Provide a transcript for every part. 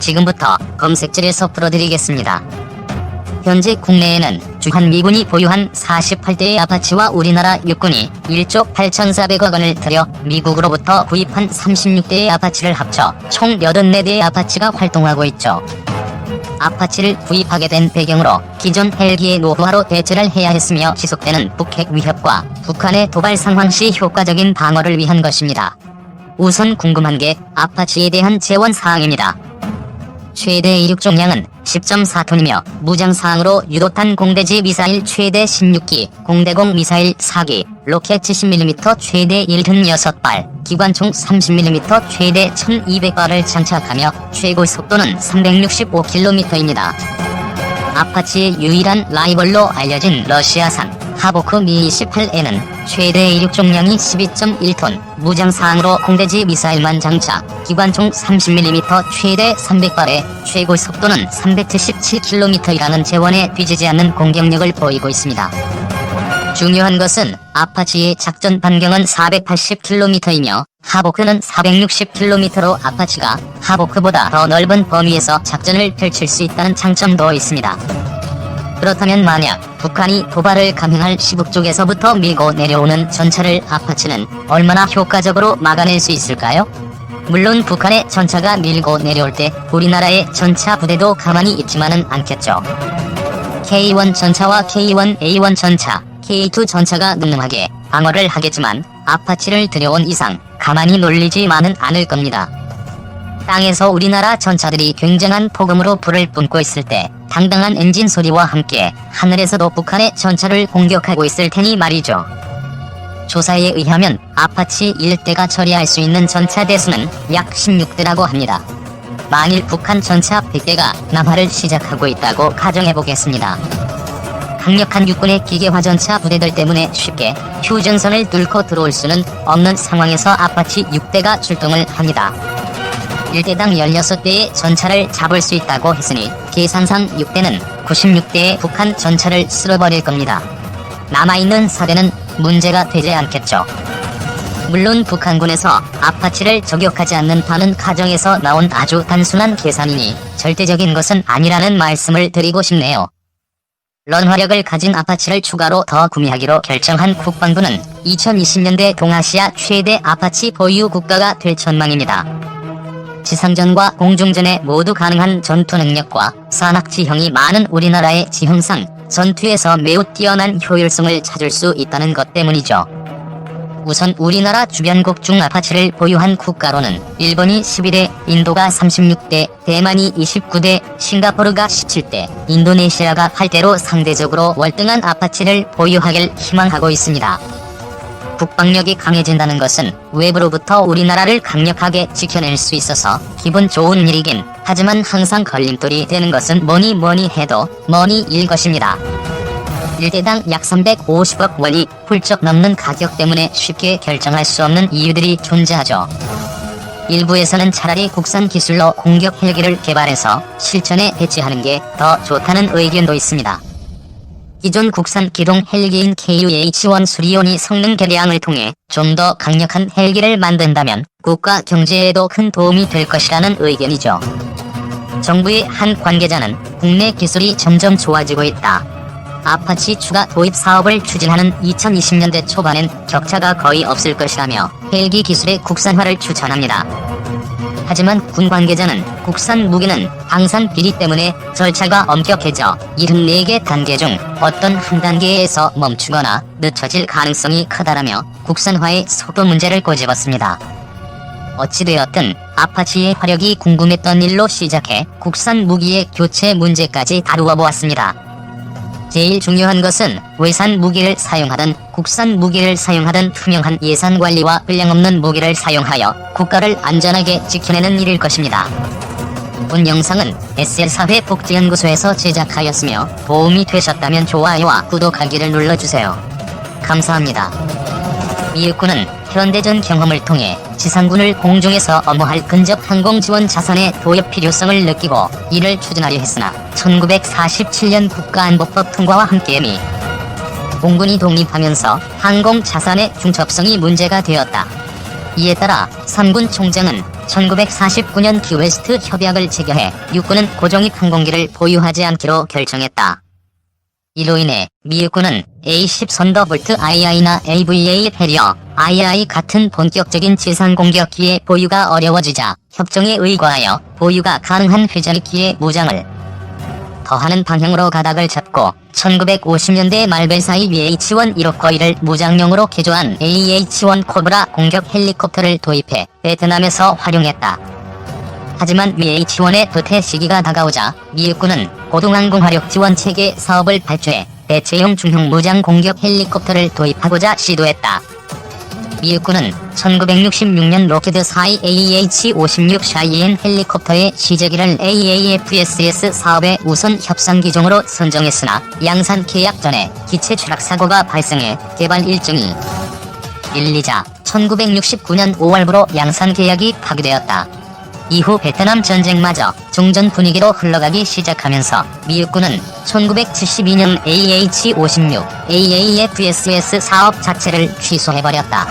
지금부터 검색질에서 풀어드리겠습니다. 현재 국내에는 주한미군이 보유한 48대의 아파치와 우리나라 육군이 1조 8,400억 원을 들여 미국으로부터 구입한 36대의 아파치를 합쳐 총 84대의 아파치가 활동하고 있죠. 아파치를 구입하게 된 배경으로 기존 헬기의 노후화로 대체를 해야 했으며 지속되는 북핵 위협과 북한의 도발 상황 시 효과적인 방어를 위한 것입니다. 우선 궁금한 게 아파치에 대한 재원 사항입니다. 최대 이륙重량은 10.4톤이며 무장사항으로 유도탄 공대지 미사일 최대 16기, 공대공 미사일 4기, 로켓 70mm 최대 1튼 6발, 기관총 30mm 최대 1200발을 장착하며 최고 속도는 365km입니다. 아파치의 유일한 라이벌로 알려진 러시아산 하보크 미-28N은 최대 이륙重량이 12.1톤, 무장사항으로 공대지 미사일만 장착, 기관총 30mm 최대 300발에 최고 속도는 377km이라는 재원에 뒤지지 않는 공격력을 보이고 있습니다. 중요한 것은 아파치의 작전 반경은 480km이며 하보크는 460km로 아파치가 하보크보다 더 넓은 범위에서 작전을 펼칠 수 있다는 장점도 있습니다. 그렇다면 만약 북한이 도발을 감행할 시북 쪽에서부터 밀고 내려오는 전차를 아파치는 얼마나 효과적으로 막아낼 수 있을까요? 물론 북한의 전차가 밀고 내려올 때 우리나라의 전차 부대도 가만히 있지만은 않겠죠. K1 전차와 K1A1 전차, K2 전차가 능능하게 방어를 하겠지만 아파치를 들여온 이상 가만히 놀리지만은 않을 겁니다. 땅에서 우리나라 전차들이 굉장한 폭음으로 불을 뿜고 있을 때 당당한 엔진 소리와 함께 하늘에서도 북한의 전차를 공격하고 있을 테니 말이죠. 조사에 의하면 아파치 1대가 처리할 수 있는 전차 대수는 약 16대라고 합니다. 만일 북한 전차 100대가 남하를 시작하고 있다고 가정해보겠습니다. 강력한 육군의 기계화 전차 부대들 때문에 쉽게 휴전선을 뚫고 들어올 수는 없는 상황에서 아파치 6대가 출동을 합니다. 1대당 16대의 전차를 잡을 수 있다고 했으니 계산상 6대는 96대의 북한 전차를 쓸어버릴 겁니다. 남아있는 4대는 문제가 되지 않겠죠. 물론 북한군에서 아파치를 저격하지 않는다는 가정에서 나온 아주 단순한 계산이니 절대적인 것은 아니라는 말씀을 드리고 싶네요. 런화력을 가진 아파치를 추가로 더 구매하기로 결정한 국방부는 2020년대 동아시아 최대 아파치 보유 국가가 될 전망입니다. 지상전과 공중전에 모두 가능한 전투 능력과 산악 지형이 많은 우리나라의 지형상 전투에서 매우 뛰어난 효율성을 찾을 수 있다는 것 때문이죠. 우선 우리나라 주변국 중 아파치를 보유한 국가로는 일본이 11대, 인도가 36대, 대만이 29대, 싱가포르가 17대, 인도네시아가 8대로 상대적으로 월등한 아파치를 보유하길 희망하고 있습니다. 국방력이 강해진다는 것은 외부로부터 우리나라를 강력하게 지켜낼 수 있어서 기분 좋은 일이긴 하지만 항상 걸림돌이 되는 것은 뭐니 해도 머니일 것입니다. 1대당 약 350억 원이 훌쩍 넘는 가격 때문에 쉽게 결정할 수 없는 이유들이 존재하죠. 일부에서는 차라리 국산 기술로 공격 헬기를 개발해서 실전에 배치하는 게 더 좋다는 의견도 있습니다. 기존 국산 기동 헬기인 KUH-1 수리온이 성능 개량을 통해 좀 더 강력한 헬기를 만든다면 국가 경제에도 큰 도움이 될 것이라는 의견이죠. 정부의 한 관계자는 국내 기술이 점점 좋아지고 있다. 아파치 추가 도입 사업을 추진하는 2020년대 초반엔 격차가 거의 없을 것이라며 헬기 기술의 국산화를 추천합니다. 하지만 군 관계자는 국산 무기는 방산 비리 때문에 절차가 엄격해져 74개 단계 중 어떤 한 단계에서 멈추거나 늦춰질 가능성이 크다라며 국산화의 속도 문제를 꼬집었습니다. 어찌되었든 아파치의 화력이 궁금했던 일로 시작해 국산 무기의 교체 문제까지 다루어 보았습니다. 제일 중요한 것은 외산 무기를 사용하든 국산 무기를 사용하든 투명한 예산 관리와 분량 없는 무기를 사용하여 국가를 안전하게 지켜내는 일일 것입니다. 본 영상은 SL사회복지연구소에서 제작하였으며 도움이 되셨다면 좋아요와 구독하기를 눌러주세요. 감사합니다. 미 육군은 현대전 경험을 통해 지상군을 공중에서 엄호할 근접 항공지원 자산의 도입 필요성을 느끼고 이를 추진하려 했으나 1947년 국가안보법 통과와 함께 미 공군이 독립하면서 항공 자산의 중첩성이 문제가 되었다. 이에 따라 삼군 총장은 1949년 키웨스트 협약을 체결해 육군은 고정익 항공기를 보유하지 않기로 결정했다. 이로 인해 미 육군은 A-10 선더볼트 II나 AVA 해리어 II 같은 본격적인 지상 공격기의 보유가 어려워지자 협정에 의거하여 보유가 가능한 회전익기의 무장을 더하는 방향으로 가닥을 잡고 1950년대 말 벨사이 VH-1 1호거이를 무장용으로 개조한 AH-1 코브라 공격 헬리콥터를 도입해 베트남에서 활용했다. 하지만 VH-1의 도태 시기가 다가오자 미 육군은 고동항공화력 지원 체계 사업을 발주해 대체용 중형 무장 공격 헬리콥터를 도입하고자 시도했다. 미 육군은 1966년 로키드 사이 AH-56 샤이엔 헬리콥터의 시제기를 AAFSS 사업의 우선 협상 기종으로 선정했으나 양산 계약 전에 기체 추락 사고가 발생해 개발 일정이 밀리자 1969년 5월부로 양산 계약이 파기되었다. 이후 베트남 전쟁마저 중전 분위기로 흘러가기 시작하면서 미 육군은 1972년 AH-56 AAFSS 사업 자체를 취소해버렸다.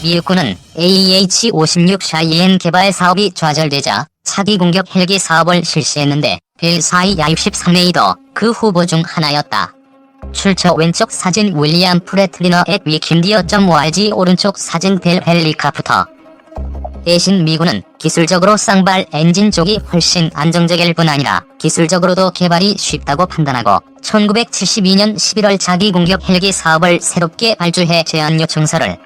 미 육군은 AH-56 샤이엔 개발 사업이 좌절되자 차기 공격 헬기 사업을 실시했는데 벨사이 야유-13A도 그 후보 중 하나였다. 출처 왼쪽 사진 윌리엄 프레틀리너 @wikimedia.org 오른쪽 사진 벨 헬리카프터. 대신 미군은 기술적으로 쌍발 엔진 쪽이 훨씬 안정적일 뿐 아니라 기술적으로도 개발이 쉽다고 판단하고 1972년 11월 차기 공격 헬기 사업을 새롭게 발주해 제안 요청서를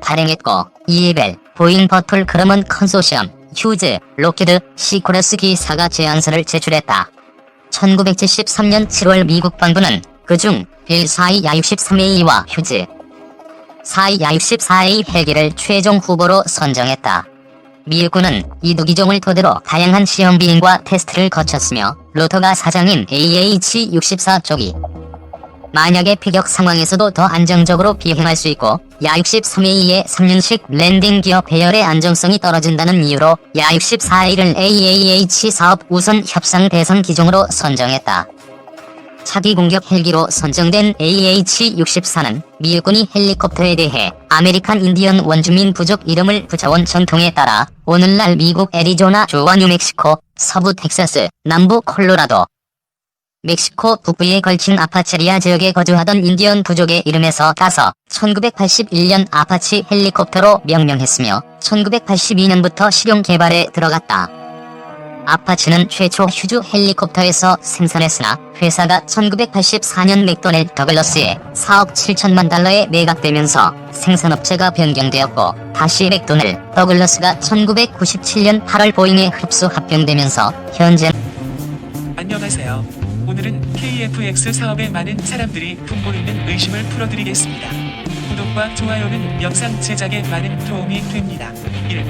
발행했고 이에 벨, 보잉 버툴 그러먼 컨소시엄, 휴즈, 로키드, 시코러스 기사가 제안서를 제출했다. 1973년 7월 미국 방부는 그중 벨사이 야유-13A와 휴즈 사이 야유-14A 헬기를 최종 후보로 선정했다. 미 육군은 이 두 기종을 토대로 다양한 시험 비행과 테스트를 거쳤으며 로터가 사장인 AH-64 쪽이 만약의 피격 상황에서도 더 안정적으로 비행할 수 있고 야-63A의 3년식 랜딩 기어 배열의 안정성이 떨어진다는 이유로 야-64A를 AAH 사업 우선 협상 대상 기종으로 선정했다. 차기 공격 헬기로 선정된 AH-64는 미 육군이 헬리콥터에 대해 아메리칸 인디언 원주민 부족 이름을 붙여온 전통에 따라 오늘날 미국 애리조나주와 뉴멕시코, 서부 텍사스, 남부 콜로라도, 멕시코 북부에 걸친 아파체리아 지역에 거주하던 인디언 부족의 이름에서 따서 1981년 아파치 헬리콥터로 명명했으며 1982년부터 실용 개발에 들어갔다. 아파치는 최초 휴즈 헬리콥터에서 생산했으나 회사가 1984년 맥도넬 더글러스에 4억 7천만 달러에 매각되면서 생산업체가 변경되었고 다시 맥도넬 더글러스가 1997년 8월 보잉에 흡수 합병되면서 현재 안녕하세요. 오늘은 KFX 사업에 많은 사람들이 품고 있는 의심을 풀어드리겠습니다. 구독과 좋아요는 영상 제작에 많은 도움이 됩니다. 1.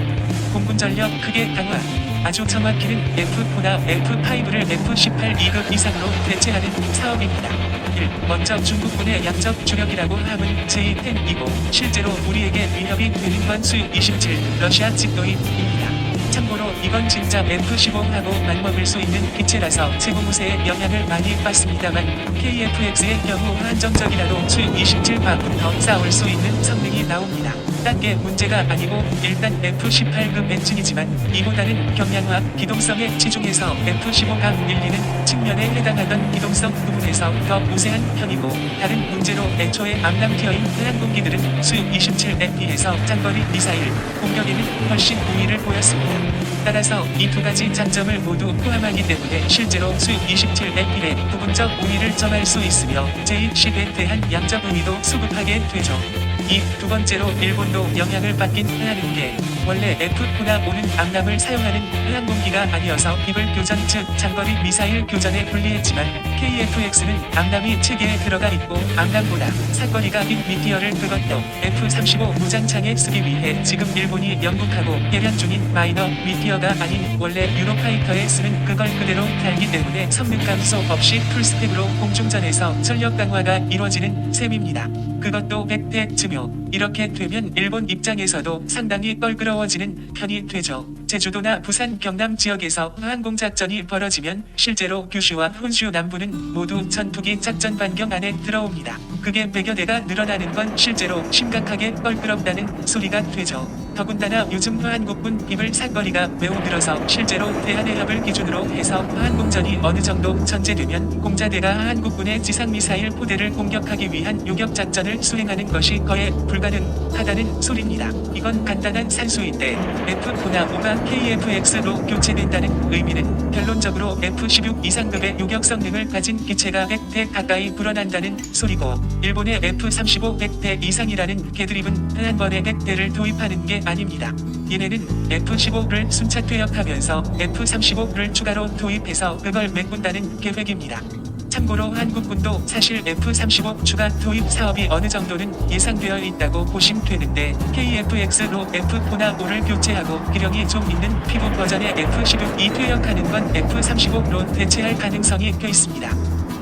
공군전력 크게 강화. 아주 정확히는 F4나 F5를 F18 2급 이상으로 대체하는 사업입니다. 1. 먼저 중국군의 양적 주력이라고 함은 J-10이고 실제로 우리에게 위협이 되는 건 Su-27 러시아 직도입니다. 참고로 이건 진짜 F-15하고 맞먹을 수 있는 기체라서 제고무새에 영향을 많이 받습니다만 KF-X의 경우 한정적이라도 Su-27과 더 싸울 수 있는 성능이 나옵니다. 딴 게 문제가 아니고 일단 F-18급 엔진이지만 이보다는 경량화, 기동성에 치중해서 F-15가 밀리는 측면에 해당하던 기동성 부분에서 더 우세한 편이고 다른 문제로 애초에 암람티어인 항공기들은 Su-27에 비해서 장거리 미사일 공격에는 훨씬 우위를 보였습니다. 따라서 이 두 가지 장점을 모두 포함하기 때문에 실제로 Su-27에 비해 부분적 우위를 점할 수 있으며 제10에 대한 양적 우위도 수급하게 되죠. 이 두 번째로 일본도 영향을 받긴 하는 게 원래 F-4나 5는 암람을 사용하는 항공기가 아니어서 비블 교전 즉 장거리 미사일 교전에 불리했지만 KF-X는 암람이 체계에 들어가 있고 암람보다 사거리가 긴 미티어를 그것도 F-35 무장창에 쓰기 위해 지금 일본이 영국하고 개량 중인 마이너 미티어가 아닌 원래 유로파이터에 쓰는 그걸 그대로 달기 때문에 성능 감소 없이 풀스펙으로 공중전에서 전력 강화가 이루어지는 셈입니다. 그것도 100대 증오. 이렇게 되면 일본 입장에서도 상당히 껄끄러워지는 편이 되죠. 제주도나 부산, 경남 지역에서 항공작전이 벌어지면 실제로 규슈와 혼슈 남부는 모두 전투기 작전 반경 안에 들어옵니다. 그게 100여 대가 늘어나는 건 실제로 심각하게 껄끄럽다는 소리가 되죠. 더군다나 요즘 한국군 비물 사거리가 매우 늘어서 실제로 대한해협을 기준으로 해서 항공전이 어느 정도 전제되면 공자대가 한국군의 지상미사일 포대를 공격하기 위한 요격작전을 수행하는 것이 거의 불가능하다는 소리입니다. 이건 간단한 산수인데 F-4나 5가 KF-X로 교체된다는 의미는 결론적으로 F-16 이상급의 요격 성능을 가진 기체가 100대 가까이 불어난다는 소리고, 일본의 F-35 100대 이상이라는 개드립은 한 번에 100대를 도입하는 게 아닙니다. 얘네는 F-15를 순차 퇴역하면서 F-35를 추가로 도입해서 그걸 메꾼다는 계획입니다. 참고로 한국군도 사실 F-35 추가 도입 사업이 어느 정도는 예상되어 있다고 보시면 되는데, KF-X로 F-4나 5를 교체하고 기령이 좀 있는 피부 버전의 F-16이 퇴역하는 건 F-35로 대체할 가능성이 꽤 있습니다.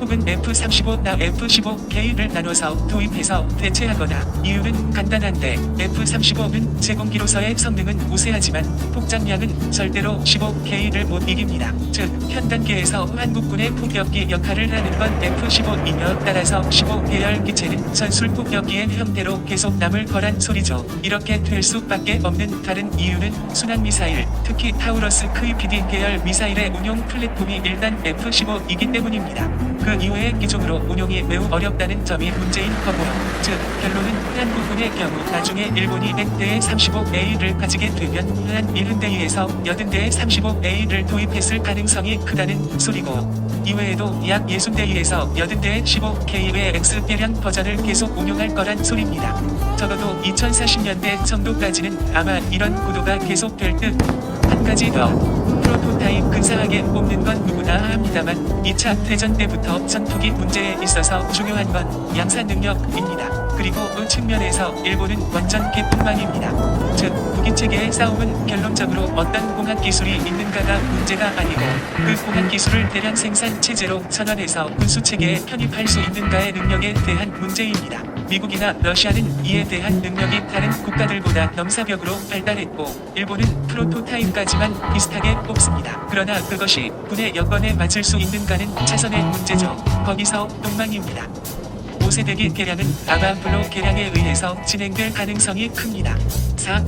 혹은 F-35나 F-15K를 나눠서 도입해서 대체하거나. 이유는 간단한데 F-35는 제공기로서의 성능은 우세하지만 폭장량은 절대로 15K를 못 이깁니다. 즉 현 단계에서 한국군의 폭격기 역할을 하는 건 F-15이며 따라서 15계열 기체는 전술 폭격기의 형태로 계속 남을 거란 소리죠. 이렇게 될 수밖에 없는 다른 이유는 순항미사일, 특히 타우러스 크위피디 계열 미사일의 운용 플랫폼이 일단 F-15이기 때문입니다. 그 이후의 기종으로 운용이 매우 어렵다는 점이 문제인 거고요. 즉 결론은 한국군의 경우 나중에 일본이 100대의 35A를 가지게 되면 한 70대에서 80대의 35A를 도입했을 가능성이 크다는 소리고, 이외에도 약 60대에서 80대의 15K의 X대량 버전을 계속 운용할 거란 소리입니다. 적어도 2040년대 정도까지는 아마 이런 구도가 계속될 듯. 한 가지 더. 프로토타입 근사하게 뽑는 건 누구나 합니다만 2차 대전 때부터 전투기 문제에 있어서 중요한 건 양산 능력입니다. 그리고 그 측면에서 일본은 완전 개뿐만입니다. 즉 무기체계의 싸움은 결론적으로 어떤 공학기술이 있는가가 문제가 아니고 그 공학기술을 대량 생산 체제로 전환해서 군수체계에 편입할 수 있는가의 능력에 대한 문제입니다. 미국이나 러시아는 이에 대한 능력이 다른 국가들보다 넘사벽으로 발달했고, 일본은 프로토타입까지만 비슷하게 뽑습니다. 그러나 그것이 군의 여건에 맞을 수 있는가는 차선의 문제죠. 거기서 똥망입니다. 5세대기 개량은 아마 블록 개량에 의해서 진행될 가능성이 큽니다. 4.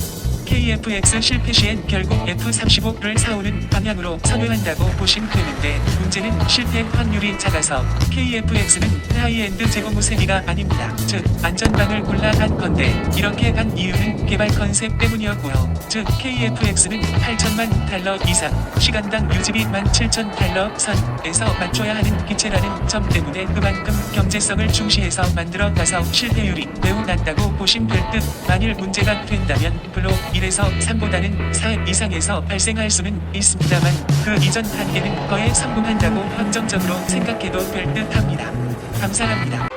KF-X 실패 시엔 결국 F-35를 사오는 방향으로 선회한다고 보시면 되는데, 문제는 실패 확률이 작아서 KF-X는 하이엔드 제공우세기가 아닙니다. 즉 안전방을 골라 한 건데, 이렇게 한 이유는 개발 컨셉 때문이었고요. 즉 KF-X는 8천만 달러 이상, 시간당 유지비 17,000달러 선에서 맞춰야 하는 기체라는 점 때문에 그만큼 경제성을 중시해서 만들어가서 실패율이 매우 낮다고 보시면 될 듯. 만일 문제가 된다면 블록 1에서 3보다는 4 이상에서 발생할 수는 있습니다만 그 이전 단계는 거의 성공한다고 확정적으로 생각해도 될 듯합니다. 감사합니다.